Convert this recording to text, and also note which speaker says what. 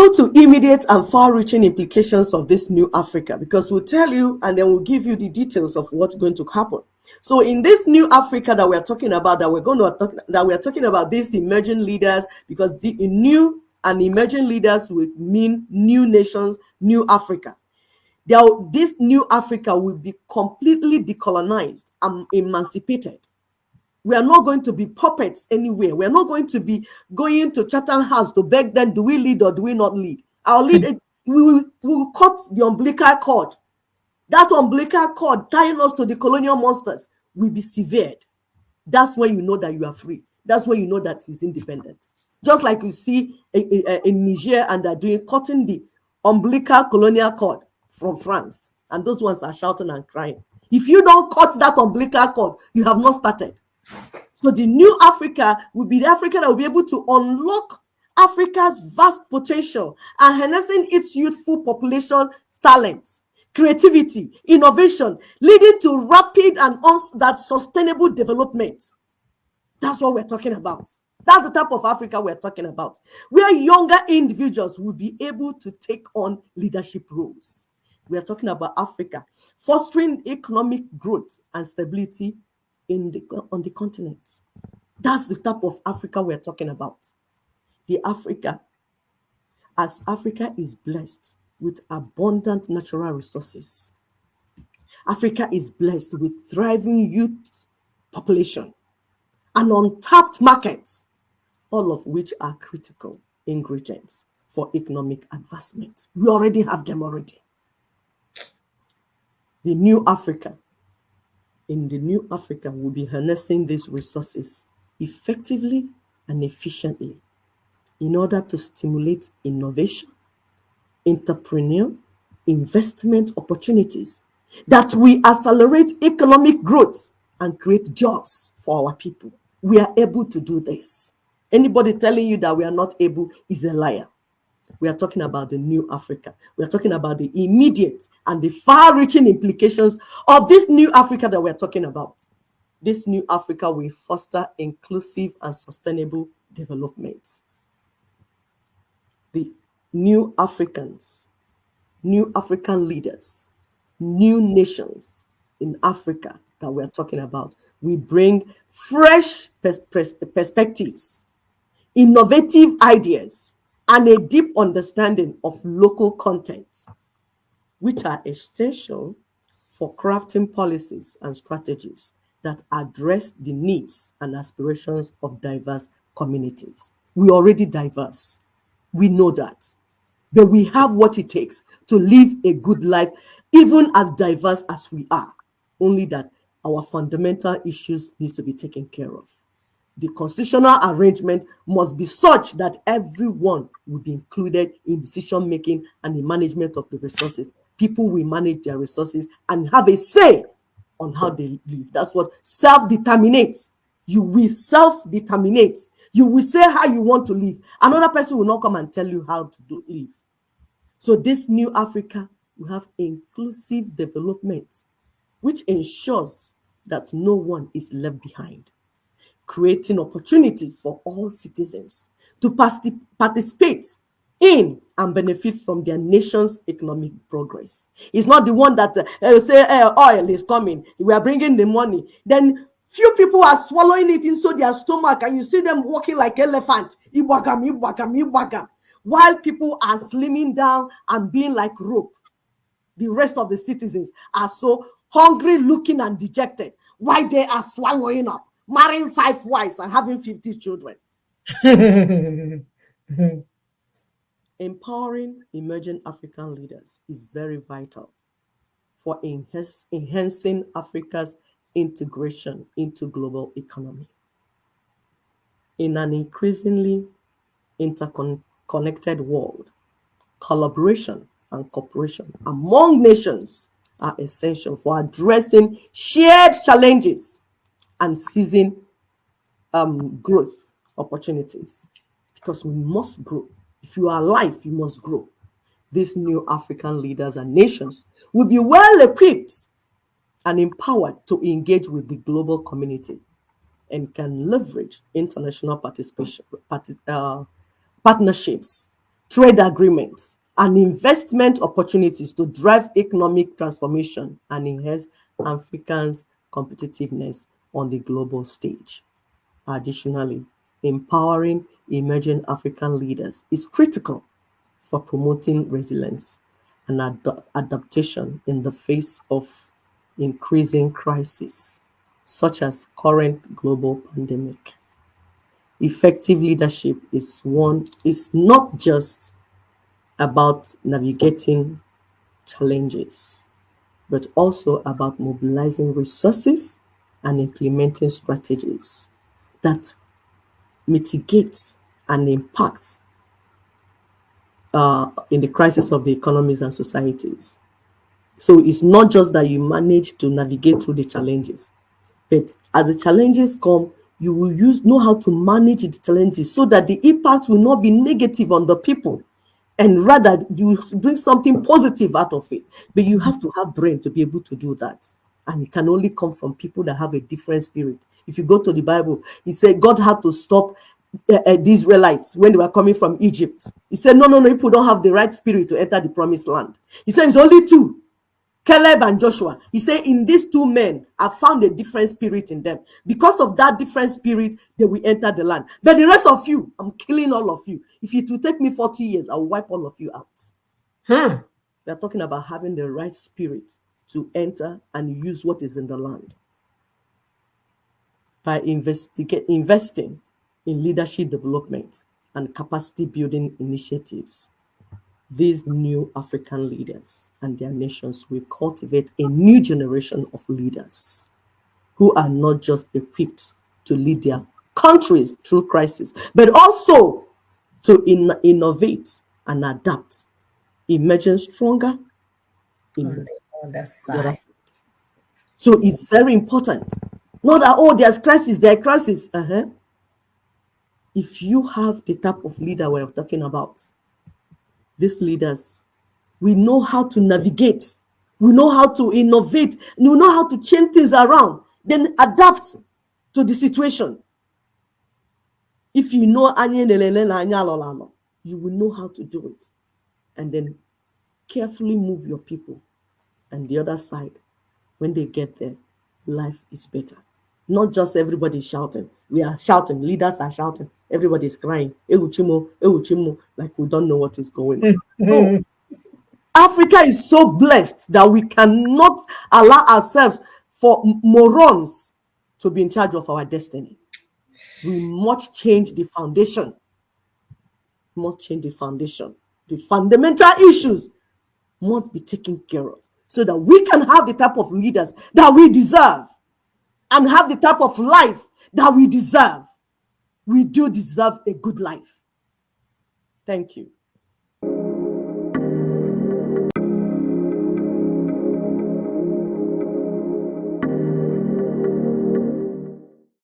Speaker 1: go to immediate and far-reaching implications of this new Africa, because we'll tell you and then we'll give you the details of what's going to happen. So in this new Africa that we're talking about, that we're talking about these emerging leaders, because the new and emerging leaders will mean new nations, new Africa. This new Africa will be completely decolonized and emancipated. We are not going to be puppets anywhere. We are not going to be going to Chatham House to beg them, do we lead or do we not lead? Our lead, we will cut the umbilical cord. That umbilical cord tying us to the colonial monsters will be severed. That's when you know that you are free. That's when you know that it's independent. Just like you see in Niger, and they're cutting the umbilical colonial cord from France. And those ones are shouting and crying. If you don't cut that umbilical cord, you have not started. So the new Africa will be the Africa that will be able to unlock Africa's vast potential and harnessing its youthful population talents, creativity, innovation, leading to rapid and that sustainable development. That's what we're talking about. That's the type of Africa we're talking about, where younger individuals will be able to take on leadership roles. We are talking about Africa fostering economic growth and stability on the continent. That's the type of Africa we're talking about. The Africa, as Africa is blessed with abundant natural resources. Africa is blessed with thriving youth population and untapped markets, all of which are critical ingredients for economic advancement. We already have them already. The new Africa, in the new Africa, will be harnessing these resources effectively and efficiently in order to stimulate innovation, entrepreneurial, investment opportunities that will accelerate economic growth and create jobs for our people. We are able to do this. Anybody telling you that we are not able is a liar. We are talking about the new Africa. We are talking about the immediate and the far-reaching implications of this new Africa that we're talking about. This new Africa will foster inclusive and sustainable development. The new Africans, new African leaders, new nations in Africa that we're talking about, we bring fresh perspectives, innovative ideas, and a deep understanding of local content, which are essential for crafting policies and strategies that address the needs and aspirations of diverse communities. We're already diverse. We know that. But we have what it takes to live a good life, even as diverse as we are. Only that our fundamental issues need to be taken care of. The constitutional arrangement must be such that everyone will be included in decision-making and the management of the resources. People will manage their resources and have a say on how they live. That's what self-determinates. You will self-determinate. You will say how you want to live. Another person will not come and tell you how to live. So this new Africa will have inclusive development, which ensures that no one is left behind, creating opportunities for all citizens to participate in and benefit from their nation's economic progress. It's not the one that say oil is coming, we are bringing the money. Then few people are swallowing it into their stomach and you see them walking like elephants, ibwagam, ibwagam, ibwagam, while people are slimming down and being like rope. The rest of the citizens are so hungry, looking and dejected, while they are swallowing up, marrying 5 wives and having 50 children. Empowering emerging African leaders is very vital for enhancing Africa's integration into global economy. In an increasingly interconnected world, collaboration and cooperation among nations are essential for addressing shared challenges and seizing growth opportunities, because we must grow. If you are alive, you must grow. These new African leaders and nations will be well equipped and empowered to engage with the global community and can leverage international partnerships trade agreements, and investment opportunities to drive economic transformation and enhance Africans' competitiveness on the global stage. Additionally, empowering emerging African leaders is critical for promoting resilience and adaptation in the face of increasing crises, such as current global pandemic. Effective leadership is not just about navigating challenges, but also about mobilizing resources and implementing strategies that mitigate and impact in the crisis of the economies and societies. So it's not just that you manage to navigate through the challenges, but as the challenges come, you will know how to manage the challenges so that the impact will not be negative on the people, and rather you bring something positive out of it. But you have to have brain to be able to do that. And it can only come from people that have a different spirit. If you go to the Bible, he said God had to stop the Israelites when they were coming from Egypt. He said, no, people don't have the right spirit to enter the promised land. He said it's only two, Caleb and Joshua. He said, in these two men, I found a different spirit in them. Because of that different spirit, they will enter the land. But the rest of you, I'm killing all of you. If it will take me 40 years, I'll wipe all of you out. They're talking about having the right spirit to enter and use what is in the land. By investing in leadership development and capacity building initiatives, these new African leaders and their nations will cultivate a new generation of leaders who are not just equipped to lead their countries through crisis, but also to innovate and adapt, emerging stronger in
Speaker 2: on the other side.
Speaker 1: So it's very important. Not that, oh, there's crisis, If you have the type of leader we're talking about, these leaders, we know how to navigate, we know how to innovate, we know how to change things around, then adapt to the situation. If you know, you will know how to do it, and then carefully move your people. And the other side, when they get there, life is better. Not just everybody shouting. We are shouting, leaders are shouting, everybody is crying, Ewuchimo, like we don't know what is going on. No. Africa is so blessed that we cannot allow ourselves for morons to be in charge of our destiny. We must change the foundation. The fundamental issues must be taken care of so that we can have the type of leaders that we deserve and have the type of life that we deserve. We do deserve a good life. Thank you.